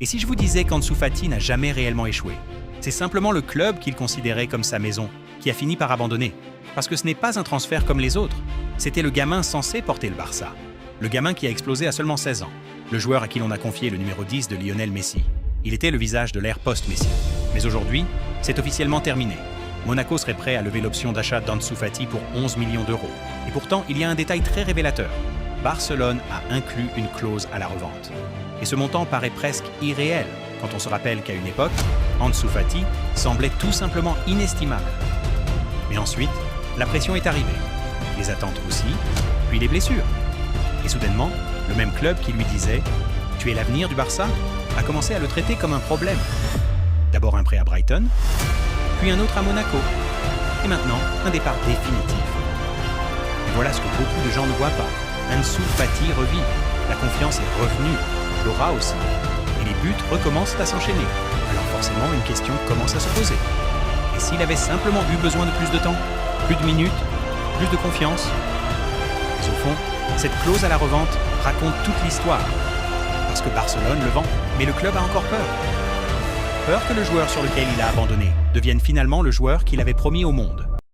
Et si je vous disais qu'Ansu Fati n'a jamais réellement échoué? C'est simplement le club qu'il considérait comme sa maison, qui a fini par abandonner. Parce que ce n'est pas un transfert comme les autres. C'était le gamin censé porter le Barça. Le gamin qui a explosé à seulement 16 ans. Le joueur à qui l'on a confié le numéro 10 de Lionel Messi. Il était le visage de l'ère post-Messi. Mais aujourd'hui, c'est officiellement terminé. Monaco serait prêt à lever l'option d'achat d'Ansu Fati pour 11 millions d'euros. Et pourtant, il y a un détail très révélateur. Barcelone a inclus une clause à la revente. Et ce montant paraît presque irréel quand on se rappelle qu'à une époque, Ansu Fati semblait tout simplement inestimable. Mais ensuite, la pression est arrivée. Les attentes aussi, puis les blessures. Et soudainement, le même club qui lui disait « Tu es l'avenir du Barça » a commencé à le traiter comme un problème. D'abord un prêt à Brighton, puis un autre à Monaco, et maintenant un départ définitif. Et voilà ce que beaucoup de gens ne voient pas. Ansu Fati revit, la confiance est revenue, l'aura aussi, et les buts recommencent à s'enchaîner. Alors forcément, une question commence à se poser. Et s'il avait simplement eu besoin de plus de temps, plus de minutes, plus de confiance? Mais au fond, cette clause à la revente raconte toute l'histoire. Parce que Barcelone le vend, mais le club a encore peur. Peur que le joueur sur lequel il a abandonné devienne finalement le joueur qu'il avait promis au monde.